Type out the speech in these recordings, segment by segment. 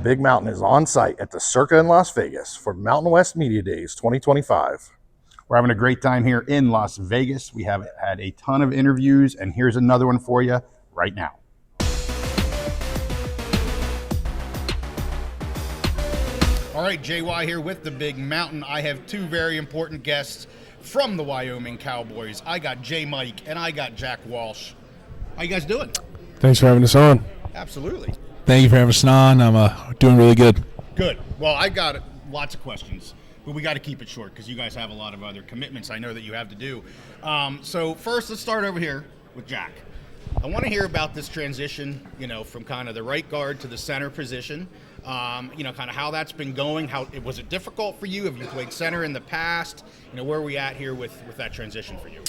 Big Mountain is on site at the Circa in Las Vegas for Mountain West Media Days 2025. We're having a great time here in Las Vegas. We have had a ton of interviews, and here's another one for you right now. All right, JY here with the Big Mountain. I have two very important guests from the Wyoming Cowboys. I got J. Mike and I got Jack Walsh. How you guys doing? Thanks for having us on. Absolutely. Thank you for having us on. I'm doing really good. Good. Well, I got lots of questions, but we got to keep it short because you guys have a lot of other commitments I know that you have to do. So first, let's start over here with Jack. I want to hear about this transition, from kind of the right guard to the center position. Kind of how that's been going. Was it difficult for you? Have you played center in the past? Where are we at here with that transition for you?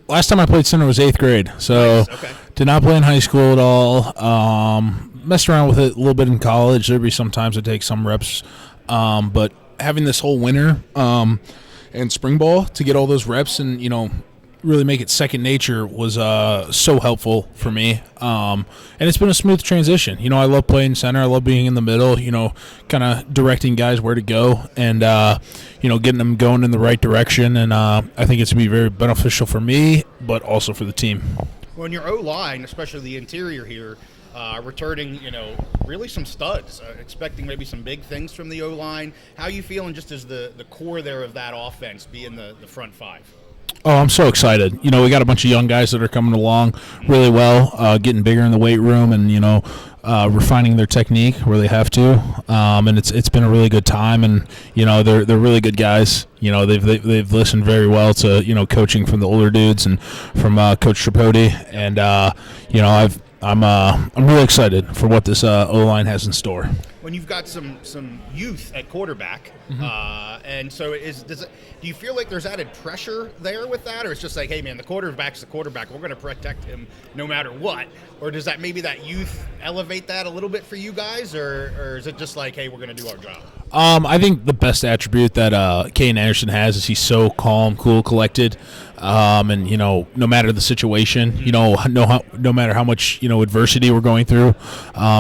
Last time I played center was 8th grade, so nice. Okay. Did not play in high school at all. Messed around with it a little bit in college. There'd be sometimes I take some reps, but having this whole winter and spring ball to get all those reps and really make it second nature was so helpful for me. And it's been a smooth transition. I love playing center. I love being in the middle, kind of directing guys where to go and, getting them going in the right direction. And I think it's going to be very beneficial for me, but also for the team. Well, in your O-line, especially the interior here, returning, really some studs, expecting maybe some big things from the O-line. How are you feeling just as the core there of that offense being the front five? Oh, I'm so excited. We got a bunch of young guys that are coming along really well, getting bigger in the weight room and, refining their technique where they have to. And it's been a really good time. And, they're really good guys. They've listened very well to, coaching from the older dudes and from Coach Tripodi. And, I'm really excited for what this O-line has in store. When you've got some youth at quarterback, and so do you feel like there's added pressure there with that, or it's just like, hey man, the quarterback's the quarterback, we're going to protect him no matter what, or does that maybe that youth elevate that a little bit for you guys, or is it just like, hey, we're going to do our job? I think the best attribute that Kane Anderson has is he's so calm, cool, collected, and no matter the situation, no matter how much adversity we're going through,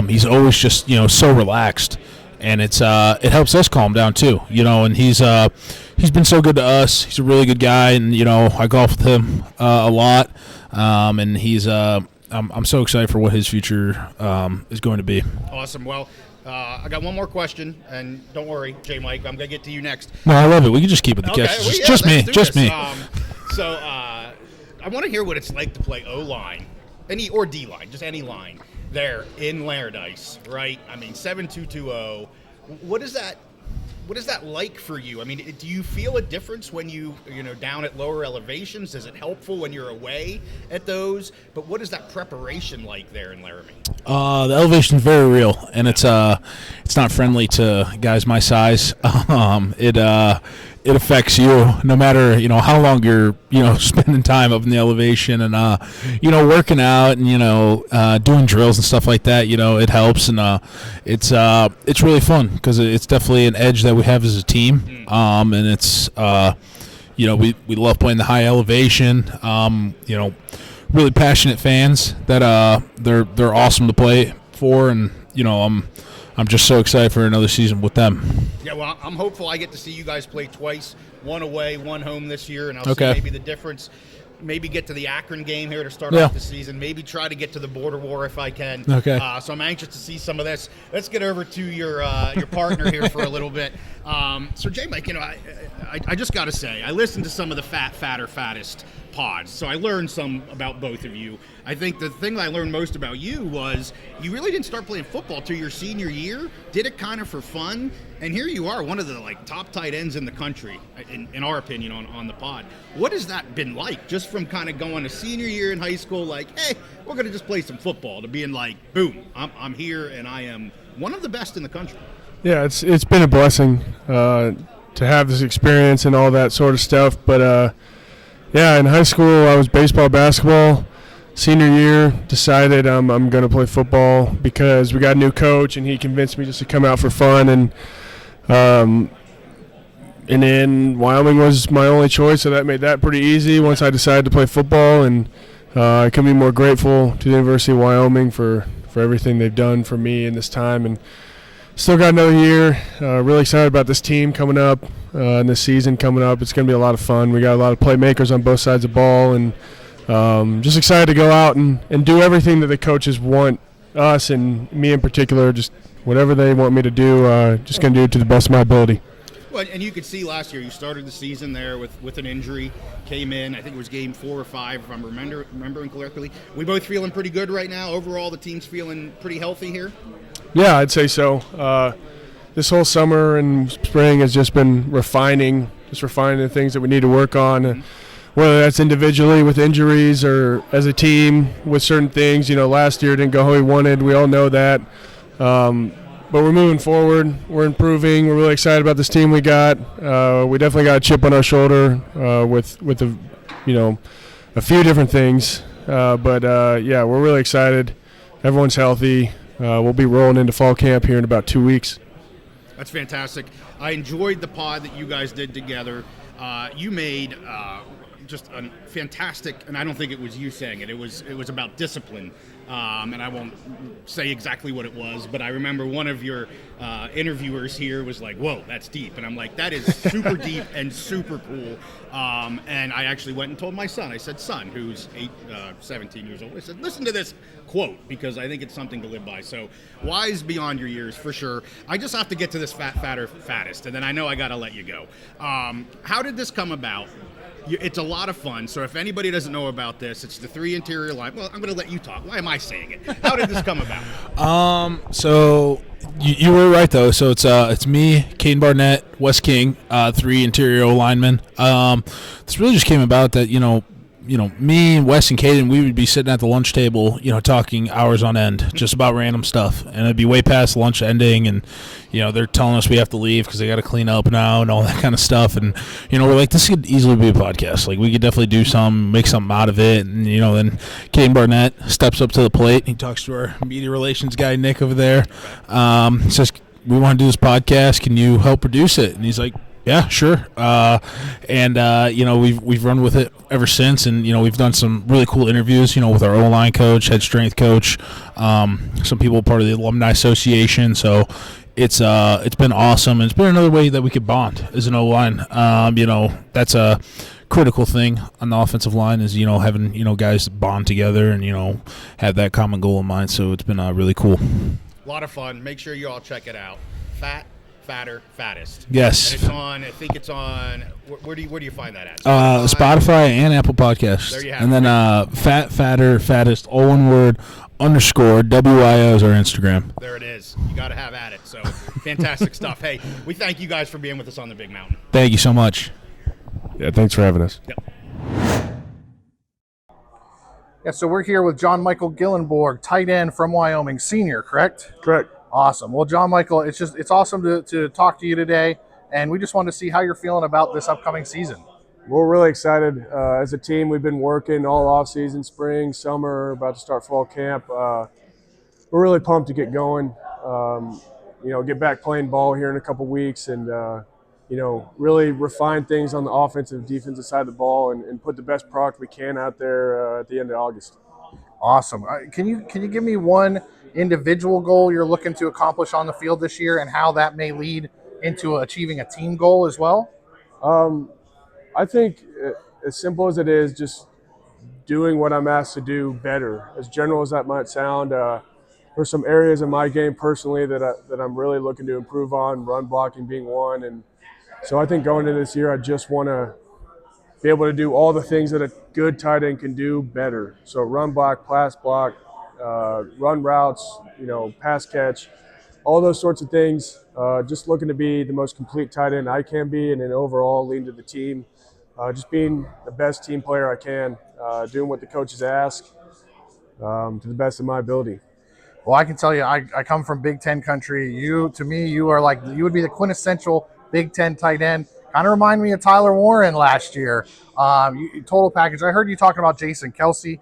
he's always just so relaxed, and it helps us calm down too. And he's been so good to us. He's a really good guy, and I golf with him a lot, and he's I'm so excited for what his future is going to be. Awesome. Well, I got one more question, and don't worry, J. Mike, I'm going to get to you next. No, I love it. We can just keep it the catch. Well, just me. So I want to hear what it's like to play O-line, or D-line, just any line there in Laradice, right? I mean, 7-2-2-0. What is that like for you? I mean, do you feel a difference when you down at lower elevations? Is it helpful when you're away at those? But what is that preparation like there in Laramie? The elevation is very real, and it's not friendly to guys my size. It affects you no matter how long you're spending time up in the elevation and working out and doing drills and stuff like that. It helps, and it's really fun because it's definitely an edge that we have as a team. And it's we love playing the high elevation. Really passionate fans that they're awesome to play for, and I'm just so excited for another season with them. Yeah, well, I'm hopeful I get to see you guys play twice, one away, one home this year, and I'll see maybe the difference. Maybe get to the Akron game here to start off the season. Maybe try to get to the border war if I can. Okay. So I'm anxious to see some of this. Let's get over to your partner here for a little bit. So J. Mike, I just got to say, I listened to some of the fattest pods, so I learned some about both of you. I think the thing that I learned most about you was you really didn't start playing football till your senior year, did it kind of for fun, and here you are, one of the top tight ends in the country, in our opinion, on the pod. What has that been like, just from kind of going to senior year in high school, like, hey, we're going to just play some football, to being like, boom, I'm here and I am one of the best in the country? Yeah, it's been a blessing to have this experience and all that sort of stuff, but yeah, in high school I was baseball, basketball. Senior year, decided I'm going to play football because we got a new coach and he convinced me just to come out for fun, and then Wyoming was my only choice, so that made that pretty easy once I decided to play football, and I couldn't be more grateful to the University of Wyoming for for everything they've done for me in this time. And still got another year. Really excited about this team coming up and this season coming up. It's going to be a lot of fun. We got a lot of playmakers on both sides of the ball, and just excited to go out and do everything that the coaches want us, and me in particular, just whatever they want me to do, just going to do it to the best of my ability. Well, and you could see last year you started the season there with an injury, came in, I think it was game 4 or 5 if I'm remembering correctly. We both feeling pretty good right now. Overall, the team's feeling pretty healthy here? Yeah, I'd say so. This whole summer and spring has just been refining the things that we need to work on, whether that's individually with injuries or as a team with certain things. Last year didn't go how we wanted. We all know that. But we're moving forward. We're improving. We're really excited about this team we got. We definitely got a chip on our shoulder with a few different things. But we're really excited. Everyone's healthy. We'll be rolling into fall camp here in about 2 weeks. That's fantastic. I enjoyed the pod that you guys did together. You made just a fantastic, and I don't think it was you saying it. It was about discipline. And I won't say exactly what it was, but I remember one of your interviewers here was like, whoa, that's deep. And I'm like, that is super deep and super cool. And I actually went and told my son. I said, son, who's 17 years old, I said, listen to this quote, because I think it's something to live by. So wise beyond your years, for sure. I just have to get to this fatter, fattest, and then I know I got to let you go. How did this come about? It's a lot of fun. So if anybody doesn't know about this, it's the 3 interior line. Well, I'm going to let you talk. Why am I saying it? How did this come about? So you were right though. So it's me, Caden Barnett, Wes King, 3 interior linemen. This really just came about that me and Wes and Caden, we would be sitting at the lunch table, talking hours on end, just about random stuff, and it'd be way past lunch ending, and they're telling us we have to leave because they got to clean up now and all that kind of stuff, and we're like, this could easily be a podcast. Like, we could definitely do some, make something out of it, and then Caden Barnett steps up to the plate. He talks to our media relations guy Nick over there, says, we want to do this podcast. Can you help produce it? And he's like, yeah, sure. We've run with it ever since, and we've done some really cool interviews, with our O-line coach, head strength coach, some people part of the alumni association. So it's been awesome, and it's been another way that we could bond as an O-line. That's a critical thing on the offensive line is having guys bond together and have that common goal in mind. So it's been really cool. A lot of fun. Make sure you all check it out. Fatter, fattest. Yes. And it's on. I think it's on. Where do you find that at? Spotify and Apple Podcasts. There you have and it. then fatter, fattest, all one word, _ WIO is our Instagram. There it is. You got to have at it. So fantastic stuff. Hey, we thank you guys for being with us on the Big Mountain. Thank you so much. Yeah, thanks for having us. Yep. Yeah, so we're here with John Michael Gyllenborg, tight end from Wyoming, senior, correct? Correct. Awesome. Well, John Michael, it's awesome to talk to you today, and we just wanted to see how you're feeling about this upcoming season. We're really excited. As a team, we've been working all off-season, spring, summer, about to start fall camp. We're really pumped to get going, get back playing ball here in a couple weeks and, really refine things on the offensive, defensive side of the ball and put the best product we can out there at the end of August. Awesome. Can you give me one individual goal you're looking to accomplish on the field this year and how that may lead into achieving a team goal as well? I think as simple as it is, just doing what I'm asked to do better. As general as that might sound, there's some areas in my game personally that I'm really looking to improve on, run blocking being one. And so I think going into this year, I just want to be able to do all the things that a good tight end can do better. So run block, pass block, run routes, pass catch, all those sorts of things. Just looking to be the most complete tight end I can be, and then overall lean to the team. Just being the best team player I can, doing what the coaches ask to the best of my ability. Well, I can tell you, I come from Big Ten country. You would be the quintessential Big Ten tight end. Kind of remind me of Tyler Warren last year. Total package. I heard you talking about Jason Kelsey.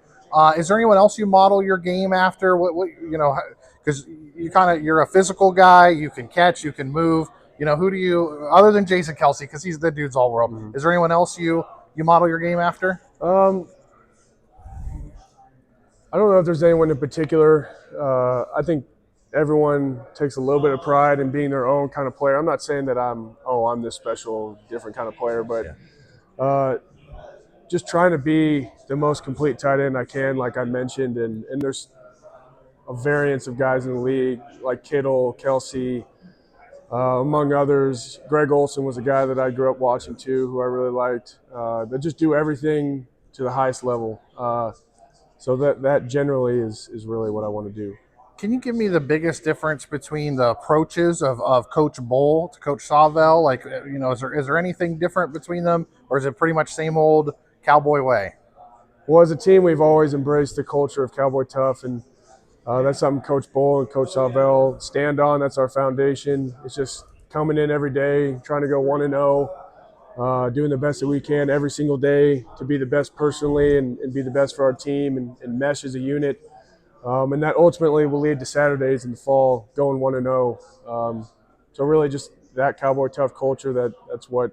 Is there anyone else you model your game after? Because you're a physical guy. You can catch. You can move. Who do you, other than Jason Kelsey, because he's the dude's all world. Mm-hmm. Is there anyone else you model your game after? I don't know if there's anyone in particular. I think everyone takes a little bit of pride in being their own kind of player. I'm not saying that I'm this special, different kind of player, but just trying to be the most complete tight end I can, like I mentioned. And there's a variance of guys in the league, like Kittle, Kelsey, among others. Greg Olson was a guy that I grew up watching too, who I really liked. They just do everything to the highest level. So that generally is really what I want to do. Can you give me the biggest difference between the approaches of Coach Bull to Coach Savell? Like, is there anything different between them, or is it pretty much same old Cowboy way? Well, as a team, we've always embraced the culture of Cowboy Tough, and that's something Coach Bull and Coach Savell stand on. That's our foundation. It's just coming in every day, trying to go 1-0, doing the best that we can every single day to be the best personally and be the best for our team and mesh as a unit. And that ultimately will lead to Saturdays in the fall going 1-0. So really just that Cowboy Tough culture, that's what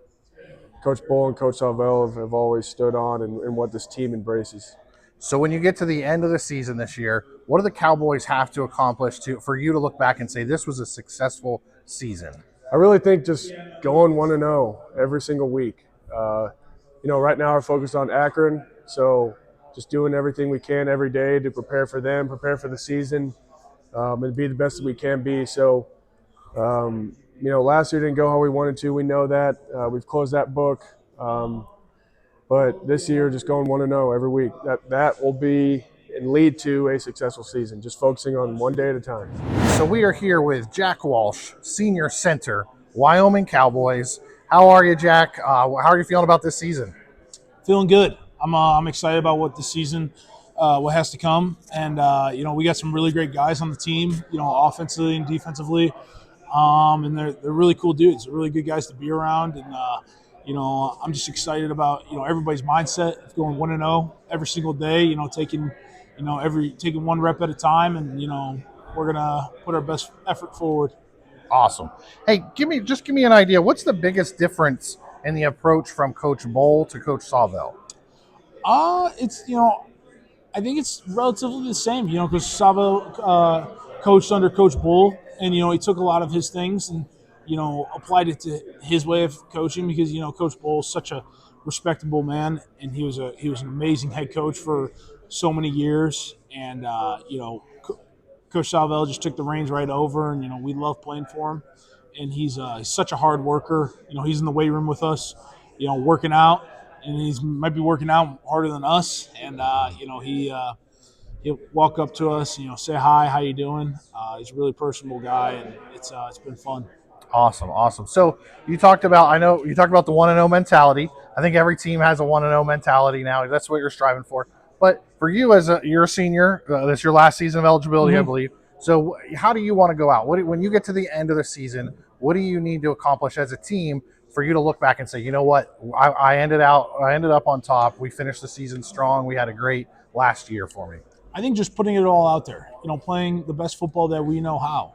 Coach Bull and Coach Savell have always stood on and what this team embraces. So when you get to the end of the season this year, what do the Cowboys have to accomplish for you to look back and say this was a successful season? I really think just going 1-0 every single week. Right now we're focused on Akron, so just doing everything we can every day to prepare for them, prepare for the season, and be the best that we can be. So, last year didn't go how we wanted to. We know that. We've closed that book. But this year, just going 1-0 every week, that will be and lead to a successful season, just focusing on one day at a time. So we are here with Jack Walsh, Senior Center, Wyoming Cowboys. How are you, Jack? How are you feeling about this season? Feeling good. I'm excited about what the season, what has to come, and we got some really great guys on the team, offensively and defensively, and they're really cool dudes. They're really good guys to be around, and I'm just excited about everybody's mindset of going 1-0 every single day. Taking one rep at a time, and we're gonna put our best effort forward. Awesome. Hey, give me an idea. What's the biggest difference in the approach from Coach Bull to Coach Savell? It's I think it's relatively the same. Because Savell coached under Coach Bull, and he took a lot of his things and applied it to his way of coaching because Coach Bull is such a respectable man, and he was an amazing head coach for so many years, and Coach Savell just took the reins right over, and we love playing for him, and he's such a hard worker. He's in the weight room with us, working out, and he might be working out harder than us, and he'll walk up to us, say hi, how you doing? He's a really personable guy, and it's been fun. Awesome. So you talked about the 1-0 mentality. I think every team has a 1-0 mentality now. That's what you're striving for. But for you, you're a senior, that's your last season of eligibility, Mm-hmm. I believe. So how do you want to go out? When you get to the end of the season, what do you need to accomplish as a team for you to look back and say, you know what, I ended up on top. We finished the season strong. We had a great last year for me. I think just putting it all out there, playing the best football that we know how,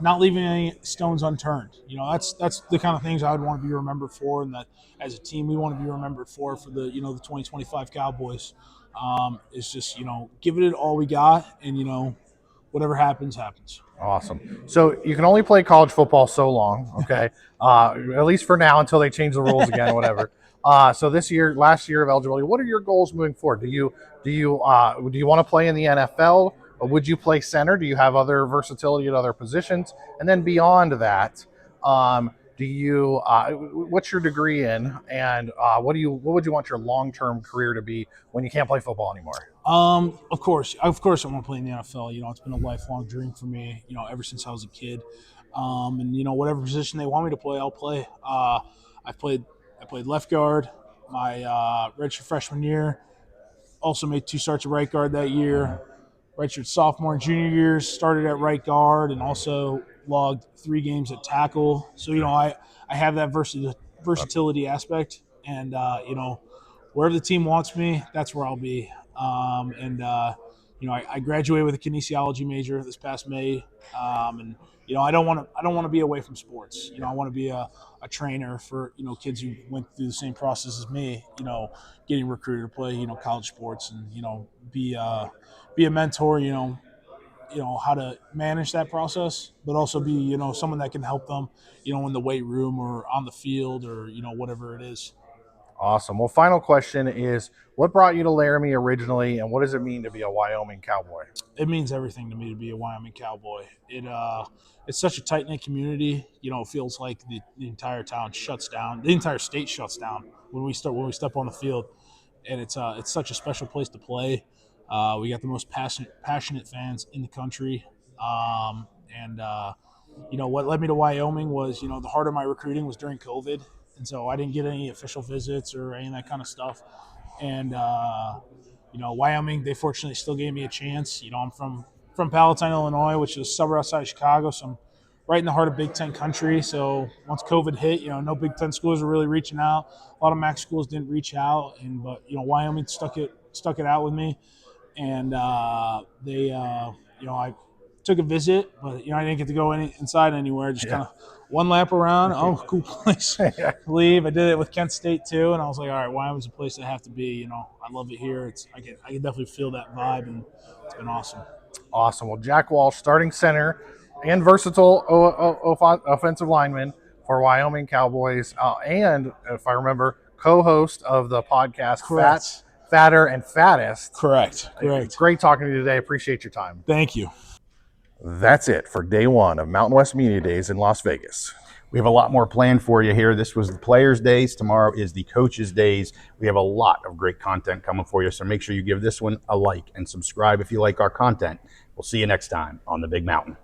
not leaving any stones unturned. That's the kind of things I would want to be remembered for, and that as a team we want to be remembered for the the 2025 Cowboys. It's just giving it all we got, and whatever happens. Awesome. So you can only play college football so long, okay? At least for now, until they change the rules again, whatever. So last year of eligibility, what are your goals moving forward? Do you want to play in the NFL? Or would you play center? Do you have other versatility at other positions? And then beyond that, what's your degree in, and what would you want your long-term career to be when you can't play football anymore? Of course, I want to play in the NFL. It's been a lifelong dream for me. Ever since I was a kid, and whatever position they want me to play, I'll play. I played left guard my redshirt freshman year. Also made 2 starts at right guard that year. Redshirt sophomore and junior years started at right guard, and also logged 3 games at tackle. So I have that versatility aspect, and wherever the team wants me, that's where I'll be. I graduated with a kinesiology major this past May, and I don't want to be away from sports. I want to be a trainer for kids who went through the same process as me. Getting recruited to play college sports, and be a mentor. How to manage that process, but also be someone that can help them in the weight room or on the field or whatever it is. Awesome. Well, final question is, what brought you to Laramie originally, and what does it mean to be a Wyoming Cowboy? It means everything to me to be a Wyoming Cowboy. It's such a tight knit community. It feels like the entire town shuts down. The entire state shuts down when we step on the field, and it's such a special place to play. We got the most passionate fans in the country, and what led me to Wyoming was the heart of my recruiting was during COVID, and so I didn't get any official visits or any of that kind of stuff, and Wyoming, they fortunately still gave me a chance. I'm from Palatine, Illinois, which is a suburb outside of Chicago, so I'm right in the heart of Big Ten country. So once COVID hit, no Big Ten schools were really reaching out. A lot of MAC schools didn't reach out, but Wyoming stuck it out with me, and I took a visit, but I didn't get to go inside anywhere. Just kind of one lap around. Oh, cool place. Leave. I did it with Kent State too, and I was like, all right, Wyoming's a place I have to be. I love it here. I can definitely feel that vibe, and it's been awesome. Awesome. Well, Jack Walsh, starting center and versatile offensive lineman for Wyoming Cowboys, and if I remember, co-host of the podcast Correct. Fatter and Fattest. Correct. Great talking to you today. Appreciate your time. Thank you. That's it for day one of Mountain West Media Days in Las Vegas. We have a lot more planned for you here. This was the Players' Days. Tomorrow is the Coaches' Days. We have a lot of great content coming for you, so make sure you give this one a like and subscribe if you like our content. We'll see you next time on the Big Mountain.